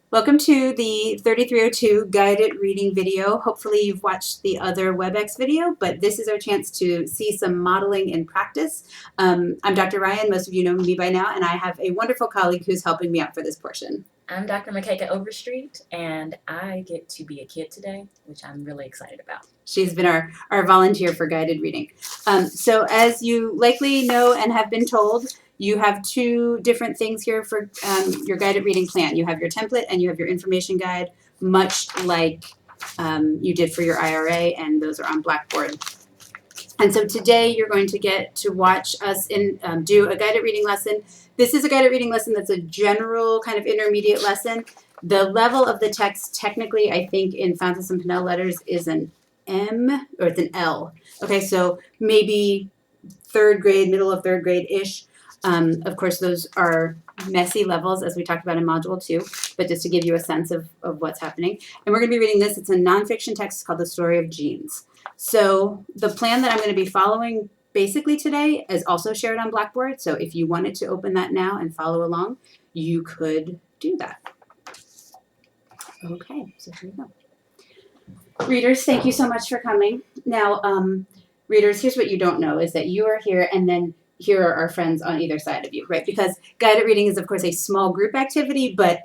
Welcome to the 3302 guided reading video. Hopefully you've watched the other WebEx video, but this is our chance to see some modeling in practice. I'm Dr. Ryan, most of you know me by now, and I have a wonderful colleague who's helping me out for this portion. I'm Dr. McKay Overstreet, and I get to be a kid today, which I'm really excited about. She's been our volunteer for guided reading. So as you likely know and have been told, you have two different things here for your guided reading plan. You have your template and you have your information guide, much like you did for your IRA, and those are on Blackboard. And so today you're going to get to watch us do a guided reading lesson. This is a guided reading lesson that's a general kind of intermediate lesson. The level of the text technically, I think, in Fountas and Pinnell letters is an M, or it's an L. Okay, so maybe third grade, middle of third grade-ish. Of course, those are messy levels, as we talked about in Module 2, but just to give you a sense of what's happening. And we're going to be reading this. It's a nonfiction text called The Story of Jeans. So the plan that I'm going to be following basically today is also shared on Blackboard. So if you wanted to open that now and follow along, you could do that. Okay, so here we go. Readers, thank you so much for coming. Now, readers, here's what you don't know is that you are here and then here are our friends on either side of you, right? Because guided reading is, of course, a small group activity, but,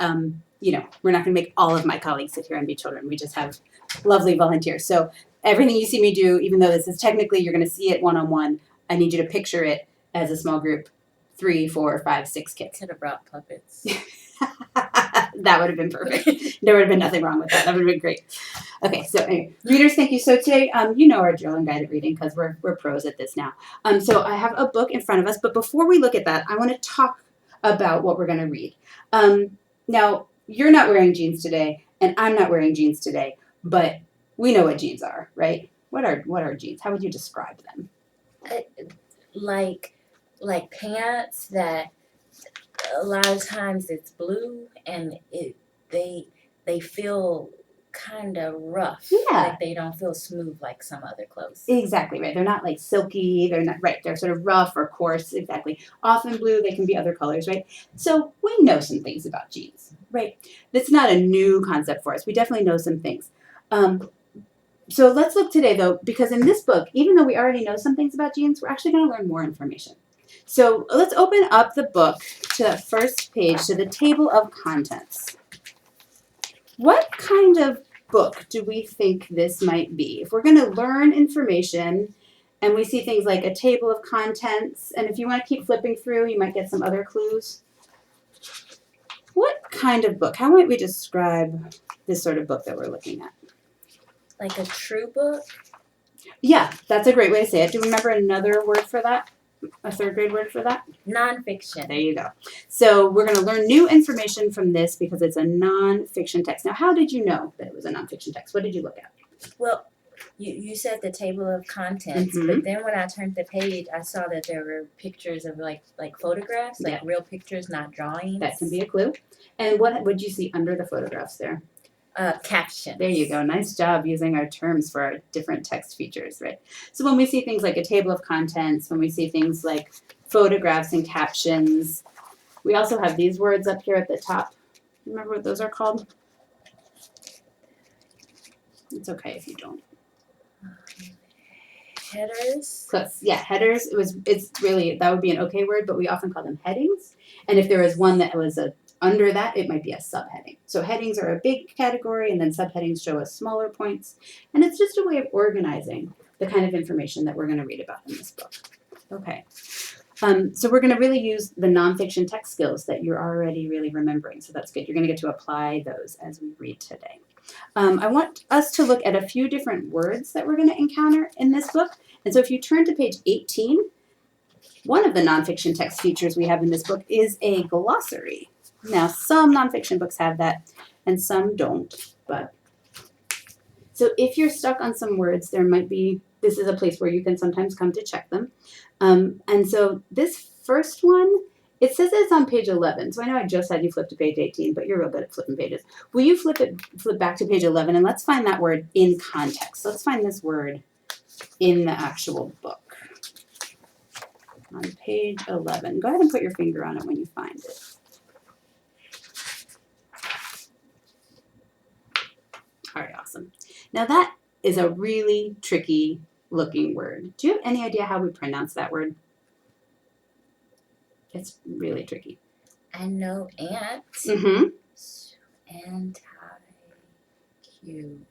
you know, we're not going to make all of my colleagues sit here and be children. We just have lovely volunteers. So everything you see me do, even though this is technically, you're going to see it one-on-one, I need you to picture it as a small group, 3, 4, 5, 6 kids. Could have brought puppets. That would have been perfect. There would have been nothing wrong with that. That would have been great. Okay, so anyway, readers, thank you. So today, you know our drill and guided reading because we're pros at this now. So I have a book in front of us, but before we look at that, I want to talk about what we're going to read. Now, you're not wearing jeans today, and I'm not wearing jeans today, but we know what jeans are, right? What are jeans? How would you describe them? Like pants that a lot of times it's blue and they feel kind of rough. Yeah. Like they don't feel smooth like some other clothes. Exactly, right. They're not like silky. They're not, right. They're sort of rough or coarse. Exactly. Often blue. They can be other colors, right? So we know some things about jeans, right? That's not a new concept for us. We definitely know some things. So let's look today, though, because in this book, even though we already know some things about jeans, we're actually going to learn more information. So let's open up the book to the first page, to the table of contents. What kind of book do we think this might be? If we're going to learn information and we see things like a table of contents, and if you want to keep flipping through, you might get some other clues. What kind of book? How might we describe this sort of book that we're looking at? Like a true book? Yeah, that's a great way to say it. Do you remember another word for that? A third grade word for that? Nonfiction. There you go. So we're going to learn new information from this because it's a nonfiction text. Now, how did you know that it was a nonfiction text? What did you look at? Well, you said the table of contents, but then when I turned the page, I saw that there were pictures of like photographs, like real pictures, not drawings. That can be a clue. And what would you see under the photographs there? Captions. There you go. Nice job using our terms for our different text features, right? So when we see things like a table of contents, when we see things like photographs and captions, we also have these words up here at the top. Remember what those are called? It's okay if you don't. Headers. Close. Yeah, headers. It's really, that would be an okay word, but we often call them headings. And if there was one that was under that, it might be a subheading. So headings are a big category, and then subheadings show us smaller points. And it's just a way of organizing the kind of information that we're going to read about in this book. Okay. So we're going to really use the nonfiction text skills that you're already really remembering. So that's good. You're going to get to apply those as we read today. I want us to look at a few different words that we're going to encounter in this book. And so if you turn to page 18, one of the nonfiction text features we have in this book is a glossary. Now, some nonfiction books have that, and some don't. But so if you're stuck on some words, there might be, this is a place where you can sometimes come to check them. And so this first one, it says it's on page 11. So I know I just had you flip to page 18, but you're real good at flipping pages. Will you flip back to page 11, and let's find that word in context. Let's find this word in the actual book. On page 11. Go ahead and put your finger on it when you find it. Awesome. Now that is a really tricky looking word. Do you have any idea how we pronounce that word? It's really tricky. I know ant. Mm-hmm. Anti-Q.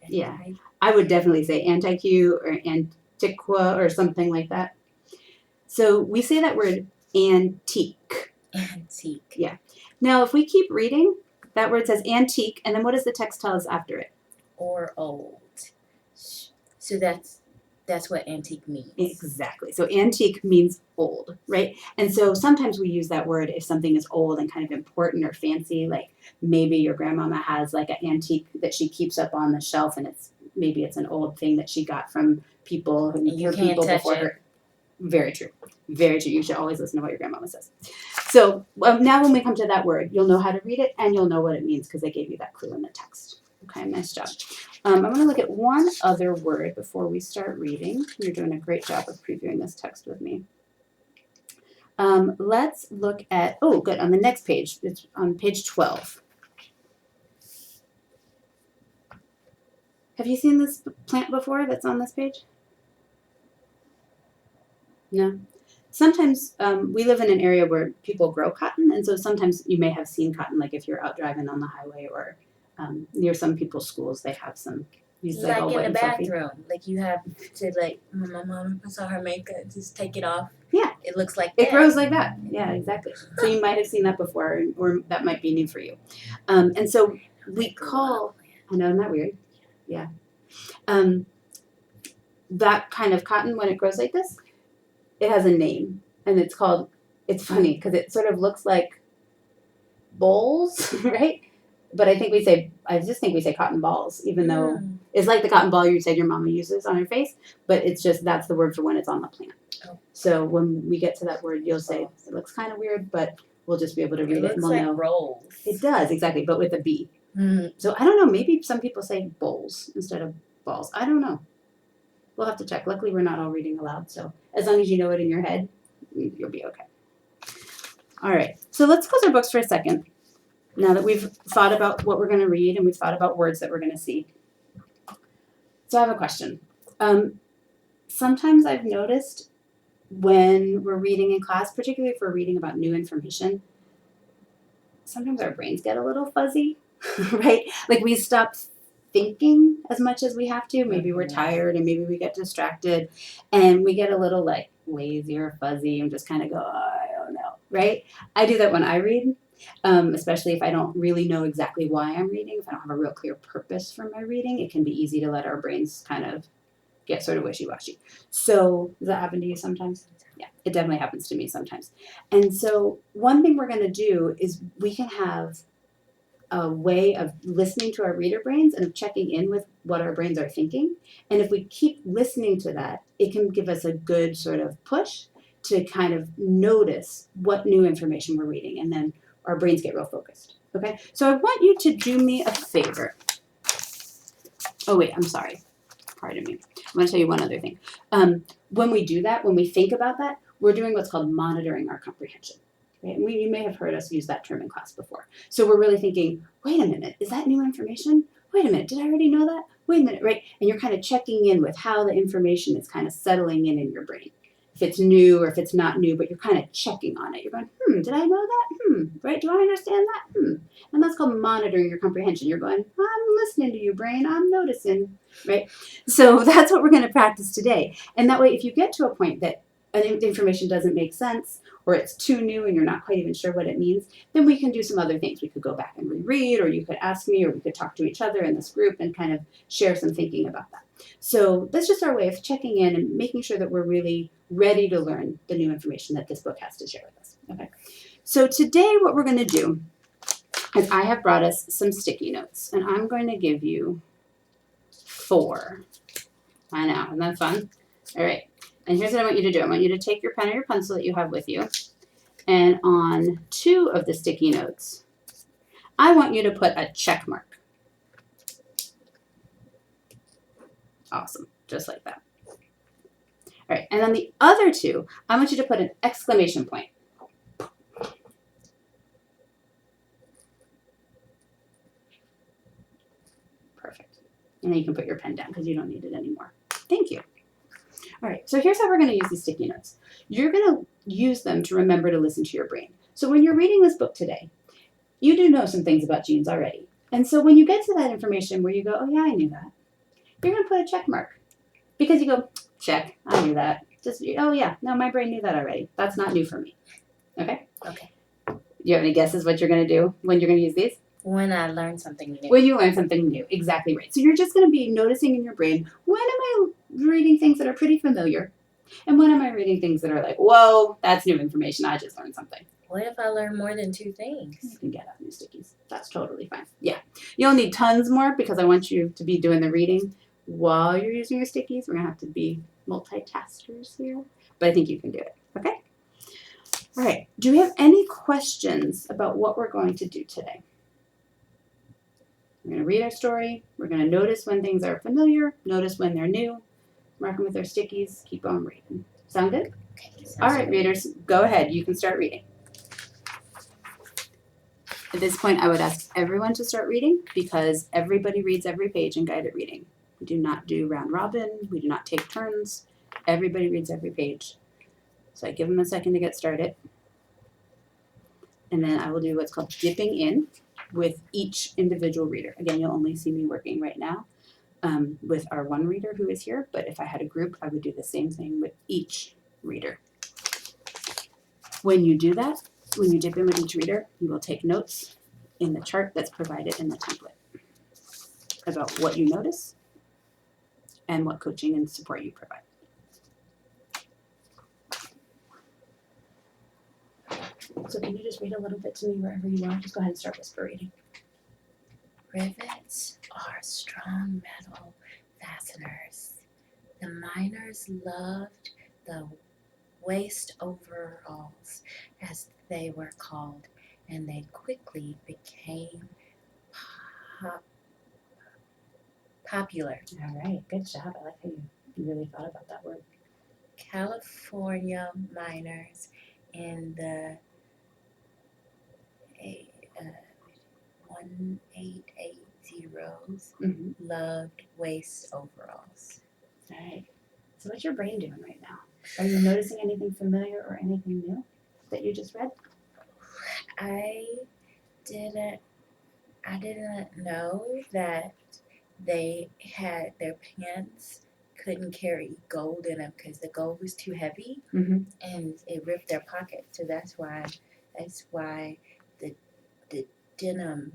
Yeah. I would definitely say anti-Q or antiqua or something like that. So we say that word antique. Antique. Yeah. Now, if we keep reading, that word says antique, and then what does the text tell us after it? Or old. So that's what antique means. Exactly. So antique means old, right? And so sometimes we use that word if something is old and kind of important or fancy, like maybe your grandmama has like an antique that she keeps up on the shelf, and maybe it's an old thing that she got from people And you her can't people touch before it. her. Very true. Very true. You should always listen to what your grandmama says. So now when we come to that word, you'll know how to read it and you'll know what it means because they gave you that clue in the text. Okay, nice job. I'm going to look at one other word before we start reading. You're doing a great job of previewing this text with me. Let's look at, oh, good, on the next page. It's on page 12. Have you seen this plant before that's on this page? No? Sometimes we live in an area where people grow cotton, and so sometimes you may have seen cotton, like if you're out driving on the highway or near some people's schools, they have some. Like all in the bathroom, like you have to my mom, I saw her make it, just take it off. Yeah. It looks like that. It grows like that. Mm-hmm. Yeah, exactly. So you might have seen that before, or that might be new for you. And so we call, I know, isn't that weird? Yeah. That kind of cotton, when it grows like this, it has a name, and it's funny because it sort of looks like bowls, right? But I just think we say cotton balls, even though it's like the cotton ball you said your mama uses on her face, but it's just, that's the word for when it's on the plant. Oh. So when we get to that word, you'll say, it looks kind of weird, but we'll just be able to read it and we'll know. Rolls. It does, exactly, but with a B. Mm-hmm. So I don't know, maybe some people say bowls instead of balls. I don't know. We'll have to check. Luckily, we're not all reading aloud, so as long as you know it in your head, you'll be okay. All right, so let's close our books for a second. Now that we've thought about what we're going to read and we've thought about words that we're going to see. So I have a question. Sometimes I've noticed when we're reading in class, particularly if we're reading about new information, sometimes our brains get a little fuzzy, right? Like we stop thinking as much as we have to. Maybe we're tired and maybe we get distracted and we get a little like lazy or fuzzy and just kind of go, oh, I don't know, right? I do that when I read. Especially if I don't really know exactly why I'm reading, if I don't have a real clear purpose for my reading, it can be easy to let our brains kind of get sort of wishy-washy. So does that happen to you sometimes? Yeah, it definitely happens to me sometimes. And so one thing we're going to do is we can have a way of listening to our reader brains and of checking in with what our brains are thinking. And if we keep listening to that, it can give us a good sort of push to kind of notice what new information we're reading. And then our brains get real focused. Okay, so I want you to do me a favor. Oh wait, I'm sorry. Pardon me. I'm going to tell you one other thing. When we do that, when we think about that, we're doing what's called monitoring our comprehension. Right? And you may have heard us use that term in class before. So we're really thinking, wait a minute, is that new information? Wait a minute, did I already know that? Wait a minute, right? And you're kind of checking in with how the information is kind of settling in your brain. If it's new or if it's not new, but you're kind of checking on it. You're going, did I know that? Right? Do I understand that? And that's called monitoring your comprehension. You're going, I'm listening to you, brain. I'm noticing, right? So that's what we're going to practice today. And that way, if you get to a point that information doesn't make sense or it's too new and you're not quite even sure what it means, then we can do some other things. We could go back and reread, or you could ask me, or we could talk to each other in this group and kind of share some thinking about that. So that's just our way of checking in and making sure that we're really ready to learn the new information that this book has to share with us. Okay. So today what we're going to do is I have brought us some sticky notes, and I'm going to give you 4. I know, isn't that fun? All right. And here's what I want you to do. I want you to take your pen or your pencil that you have with you, and on 2 of the sticky notes, I want you to put a check mark. Awesome. Just like that. All right. And on the other 2, I want you to put an exclamation point. Perfect. And then you can put your pen down because you don't need it anymore. Thank you. All right, so here's how we're going to use these sticky notes. You're going to use them to remember to listen to your brain. So when you're reading this book today, you do know some things about genes already. And so when you get to that information where you go, oh yeah, I knew that, you're going to put a check mark. Because you go, check, I knew that. Just, oh yeah, no, my brain knew that already. That's not new for me. Okay? Okay. Do you have any guesses what you're going to do when you're going to use these? When I learn something new. When you learn something new, exactly right. So you're just going to be noticing in your brain, when am I reading things that are pretty familiar? And when am I reading things that are like, whoa, that's new information. I just learned something. What if I learn more than 2 things? You can get out new stickies. That's totally fine. Yeah. You'll need tons more because I want you to be doing the reading while you're using your stickies. We're going to have to be multitaskers here. But I think you can do it. Okay? All right. Do we have any questions about what we're going to do today? We're going to read our story. We're going to notice when things are familiar, notice when they're new, mark them with our stickies, keep on reading. Sound good? Okay. All right, readers, go ahead. You can start reading. At this point, I would ask everyone to start reading because everybody reads every page in guided reading. We do not do round robin. We do not take turns. Everybody reads every page. So I give them a second to get started. And then I will do what's called dipping in with each individual reader. Again, you'll only see me working right now with our one reader who is here, but if I had a group, I would do the same thing with each reader. When you do that, when you dip in with each reader, you will take notes in the chart that's provided in the template about what you notice and what coaching and support you provide. So can you just read a little bit to me wherever you are? Just go ahead and start whisper reading. Rivets are strong metal fasteners. The miners loved the waist overalls, as they were called, and they quickly became popular. All right, good job. I like how you really thought about that word. California miners in the 1880s loved waist overalls. All right. So what's your brain doing right now? Are you noticing anything familiar or anything new that you just read? I didn't know that they had their pants couldn't carry gold in them because the gold was too heavy and it ripped their pocket. So that's why the denim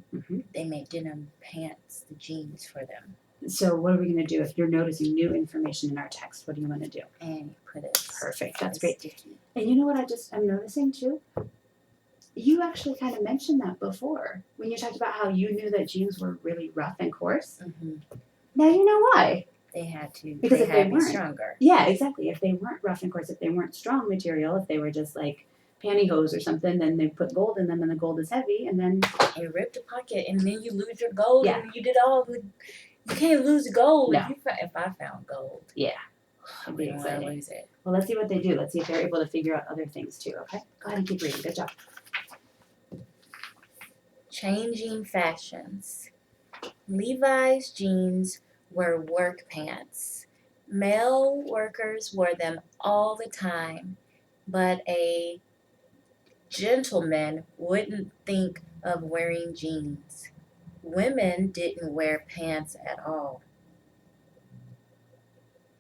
they made denim pants, the jeans for them. So what are we going to do if you're noticing new information in our text? What do you want to do? And put it perfect. That's great. Sticky. And you know what I'm noticing too? You actually kind of mentioned that before when you talked about how you knew that jeans were really rough and coarse. Now you know why. They had to. Because if they weren't stronger. Yeah, exactly. If they weren't rough and coarse, if they weren't strong material, if they were just like pantyhose or something, then they put gold in them and the gold is heavy and then it ripped the pocket and then you lose your gold. Yeah. And you did all the, you can't lose gold. No. If I found gold. Yeah. I wouldn't want to lose it. Well, let's see what they do. Let's see if they're able to figure out other things too, okay? Go ahead and keep reading. Good job. Changing fashions. Levi's jeans were work pants. Male workers wore them all the time, but a gentleman wouldn't think of wearing jeans. Women didn't wear pants at all.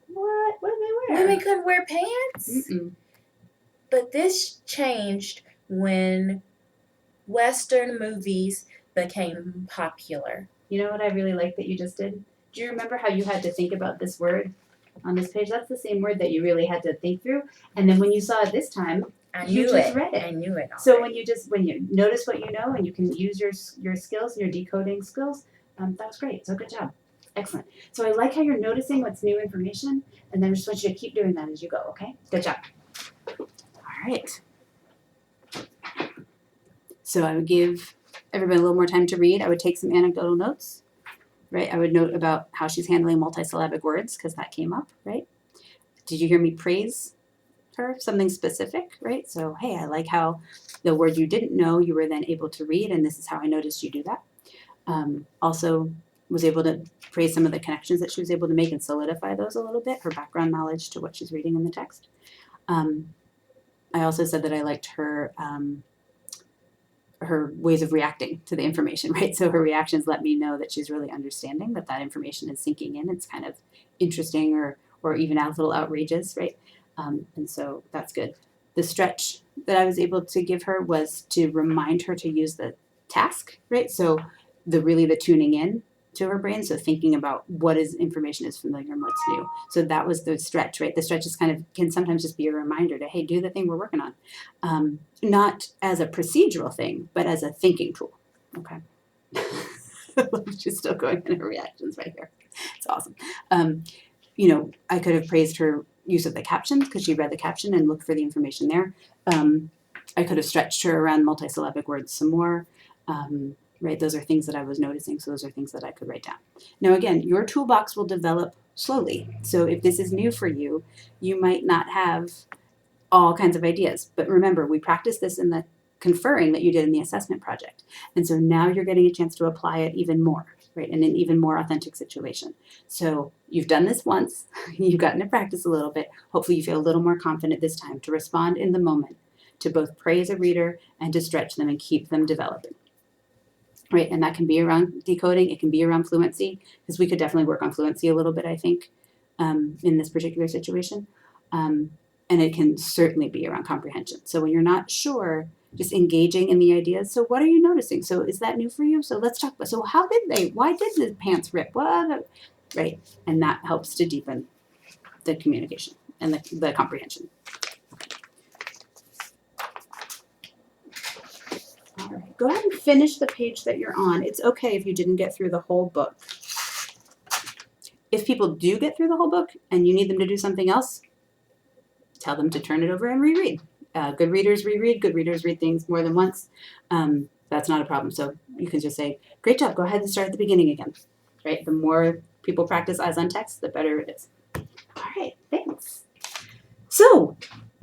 What? What did they wear? Women couldn't wear pants? But this changed when Western movies became popular. You know what I really like that you just did? Do you remember how you had to think about this word on this page? That's the same word that you really had to think through. And then when you saw it this time, you just read it. I knew it already. So when you notice what you know and you can use your skills, your decoding skills, that was great. So good job. Excellent. So I like how you're noticing what's new information, and then I just want you to keep doing that as you go, okay? Good job. All right. So I would give everybody a little more time to read. I would take some anecdotal notes, right? I would note about how she's handling multisyllabic words because that came up, right? Did you hear me praise her? Something specific, right? So, hey, I like how the word you didn't know you were then able to read, and this is how I noticed you do that. Also, was able to praise some of the connections that she was able to make and solidify those a little bit, her background knowledge to what she's reading in the text. I also said that I liked her ways of reacting to the information, right? So her reactions let me know that she's really understanding that information is sinking in. It's kind of interesting or even a little outrageous, right? And so that's good. The stretch that I was able to give her was to remind her to use the task, right? So the tuning in to her brain. So thinking about what is information is familiar and what's new. So that was the stretch, right? The stretch is can sometimes just be a reminder to, hey, do the thing we're working on. Not as a procedural thing, but as a thinking tool. Okay. She's still going in her reactions right here. It's awesome. I could have praised her use of the captions because she read the caption and looked for the information there. I could have stretched her around multisyllabic words some more. Right, those are things that I was noticing, so those are things that I could write down. Now, again, your toolbox will develop slowly. So if this is new for you, you might not have all kinds of ideas. But remember, we practiced this in the conferring that you did in the assessment project. And so now you're getting a chance to apply it even more, right, in an even more authentic situation. So you've done this once, you've gotten to practice a little bit. Hopefully you feel a little more confident this time to respond in the moment, to both praise a reader and to stretch them and keep them developing. Right, and that can be around decoding. It can be around fluency, because we could definitely work on fluency a little bit, I think, in this particular situation. And it can certainly be around comprehension. So when you're not sure, just engaging in the ideas. So what are you noticing? So is that new for you? So let's talk about, so why did the pants rip? What? Right, and that helps to deepen the communication and the comprehension. All right, go ahead and finish the page that you're on. It's okay if you didn't get through the whole book. If people do get through the whole book and you need them to do something else, tell them to turn it over and reread. Good readers reread. Good readers read things more than once. That's not a problem. So you can just say, great job, go ahead and start at the beginning again. Right? The more people practice eyes on text, the better it is. All right, thanks. So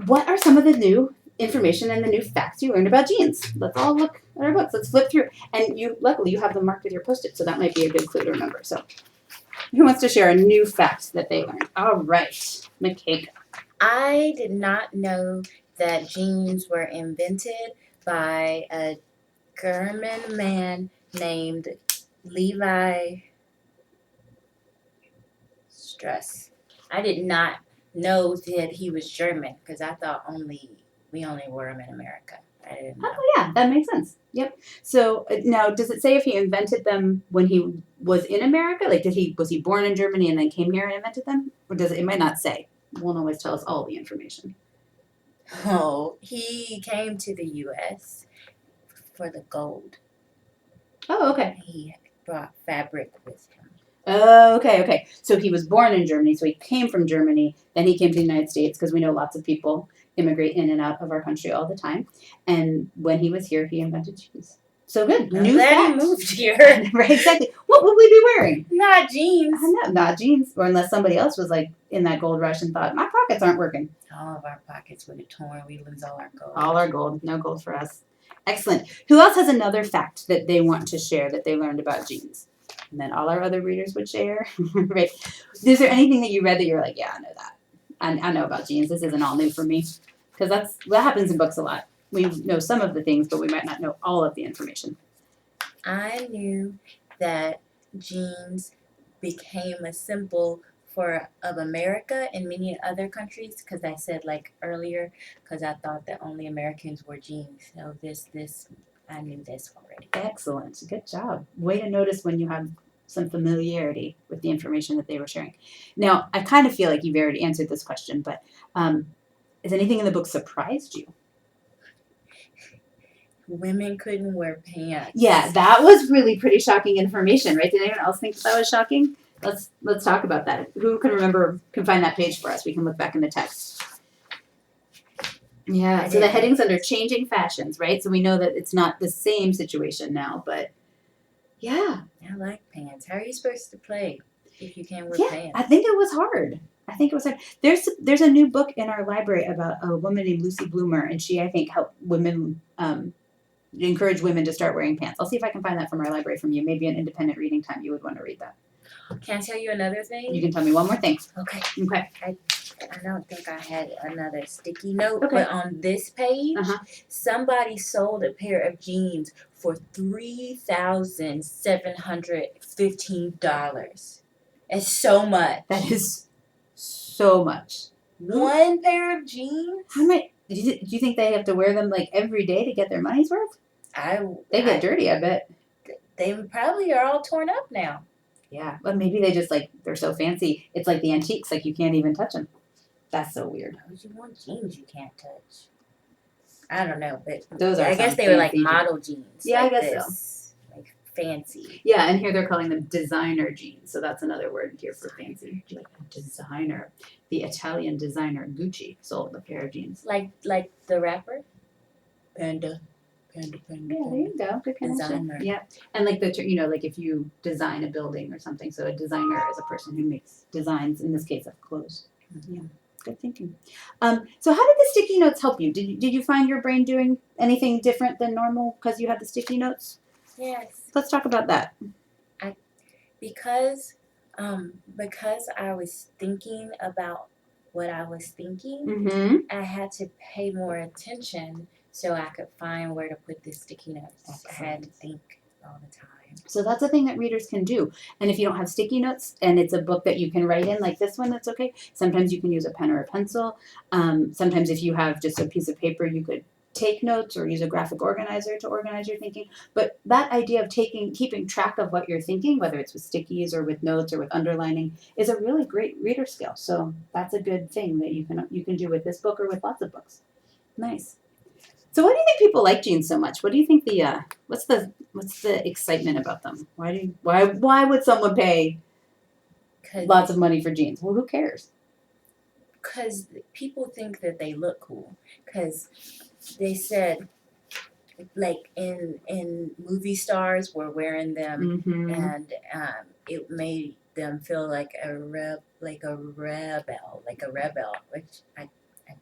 what are some of the new information and the new facts you learned about genes? Let's all look at our books. Let's flip through. And luckily you have them marked with your Post-it, so that might be a good clue to remember. So who wants to share a new fact that they learned? All right, McKay. I did not know that jeans were invented by a German man named Levi Strauss. I did not know that he was German, because I thought we only wore them in America. I didn't know. Oh yeah, that makes sense. Yep. So now, does it say if he invented them when he was in America? Like, was he born in Germany and then came here and invented them? Or does it might not say. It won't always tell us all the information. Oh, he came to the U.S. for the gold. Oh, okay. He brought fabric with him. Oh, okay. So he was born in Germany, so he came from Germany. Then he came to the United States, because we know lots of people immigrate in and out of our country all the time. And when he was here, he invented jeans. So good. New fact. He moved here. Right, exactly. What would we be wearing? Not jeans. I know, not jeans. Or unless somebody else was like in that gold rush and thought, my pockets aren't working. All of our pockets would have torn. We lose all our gold. All our gold. No gold for us. Excellent. Who else has another fact that they want to share that they learned about jeans? And then all our other readers would share. Right. Is there anything that you read that you're like, yeah, I know that. I know about jeans. This isn't all new for me. Because that happens in books a lot. We know some of the things, but we might not know all of the information. I knew that jeans became a symbol of America and many other countries, because I said earlier, because I thought that only Americans wore jeans. So I knew this already. Excellent. Good job. Way to notice when you have some familiarity with the information that they were sharing. Now, I kind of feel like you've already answered this question, but has anything in the book surprised you? Women couldn't wear pants. Yeah, that was really pretty shocking information, right? Did anyone else think that was shocking? Let's talk about that. Who can find that page for us? We can look back in the text. Yeah, so the heading's under changing fashions, right? So we know that it's not the same situation now, but yeah. I like pants. How are you supposed to play if you can't wear pants? I think it was hard. There's a new book in our library about a woman named Lucy Bloomer, and she, I think, helped women encourage women to start wearing pants. I'll see if I can find that from our library from you. Maybe an independent reading time you would want to read that. Can I tell you another thing? You can tell me one more thing. Okay. Okay. I don't think I had another sticky note, Okay. but on this page, somebody sold a pair of jeans for $3,715. It's so much. That is so much. One pair of jeans? How many? Do you think they have to wear them like every day to get their money's worth? They get dirty, I bet. They probably are all torn up now. Yeah, but maybe they just like, they're so fancy. It's like the antiques, like you can't even touch them. That's so weird. You want jeans you can't touch. I don't know, but those are. I guess they were like model jeans. Yeah, like I guess this. so. Like fancy. Yeah, and here they're calling them designer jeans. So that's another word here for fancy. Like a designer. The Italian designer Gucci sold a pair of jeans. Like the rapper? Panda. Yeah, there you go. Good connection. Designer. Yeah, and like like if you design a building or something, so a designer is a person who makes designs. In this case, of clothes. Yeah, good thinking. So how did the sticky notes help you? Did you find your brain doing anything different than normal because you had the sticky notes? Yes. Let's talk about that. Because I was thinking about what I was thinking, I had to pay more attention so I could find where to put the sticky notes. Excellent. I had to think all the time. So that's a thing that readers can do. And if you don't have sticky notes and it's a book that you can write in, like this one, that's okay. Sometimes you can use a pen or a pencil. Sometimes if you have just a piece of paper, you could take notes or use a graphic organizer to organize your thinking. But that idea of keeping track of what you're thinking, whether it's with stickies or with notes or with underlining, is a really great reader skill. So that's a good thing that you can do with this book or with lots of books. Nice. So why do you think people like jeans so much? What do you think what's the excitement about them? Why would someone pay lots of money for jeans? Well, who cares? Because people think that they look cool. Because they said, like in movie stars were wearing them, and it made them feel like a rebel, which I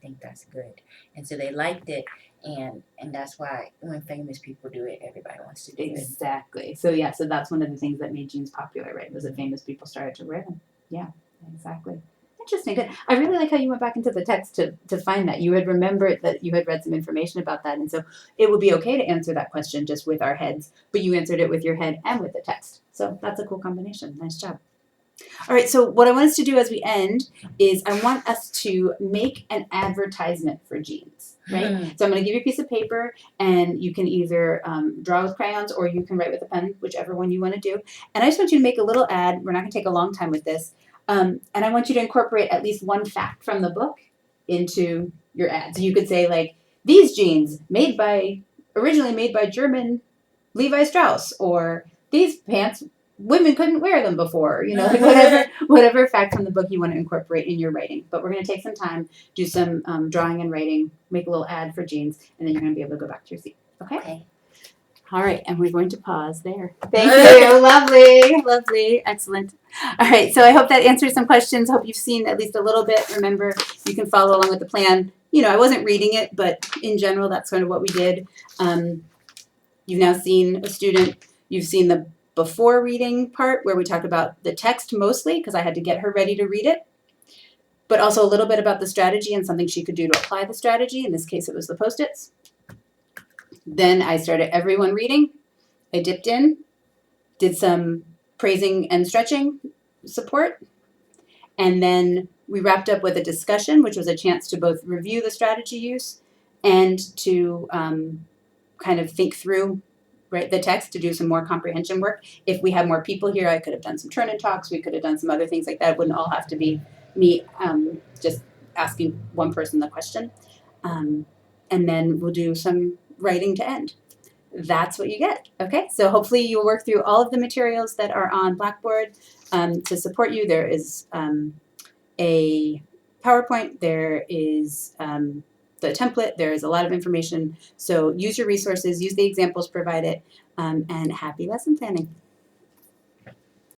think that's good. And so they liked it, and that's why when famous people do it, everybody wants to do it. Exactly. So yeah, so that's one of the things that made jeans popular, right? Was that famous people started to wear them. Yeah, exactly. Interesting. Good. I really like how you went back into the text to find that. You had remembered that you had read some information about that, and so it would be okay to answer that question just with our heads, but you answered it with your head and with the text. So that's a cool combination. Nice job. All right, so what I want us to do as we end is I want us to make an advertisement for jeans, right? So I'm going to give you a piece of paper, and you can either draw with crayons or you can write with a pen, whichever one you want to do. And I just want you to make a little ad. We're not going to take a long time with this. And I want you to incorporate at least one fact from the book into your ad. So you could say, like, these jeans originally made by German Levi Strauss, or these pants, women couldn't wear them before, like whatever fact from the book you want to incorporate in your writing. But we're going to take some time, do some drawing and writing, make a little ad for jeans, and then you're going to be able to go back to your seat. Okay? All right, and we're going to pause there. Thank you. Lovely. Excellent. All right, so I hope that answers some questions. I hope you've seen at least a little bit. Remember, you can follow along with the plan. I wasn't reading it, but in general, that's kind of what we did. You've now seen a student. You've seen the before reading part where we talked about the text mostly because I had to get her ready to read it, but also a little bit about the strategy and something she could do to apply the strategy. In this case, it was the Post-its. Then I started everyone reading. I dipped in, did some praising and stretching support, and then we wrapped up with a discussion, which was a chance to both review the strategy use and to kind of think through the text to do some more comprehension work. If we had more people here, I could have done some turn-in talks. We could have done some other things like that. It wouldn't all have to be me just asking one person the question. And then we'll do some writing to end. That's what you get. Okay, so hopefully you'll work through all of the materials that are on Blackboard to support you. There is a PowerPoint. There is the template. There is a lot of information. So use your resources, use the examples provided, and happy lesson planning.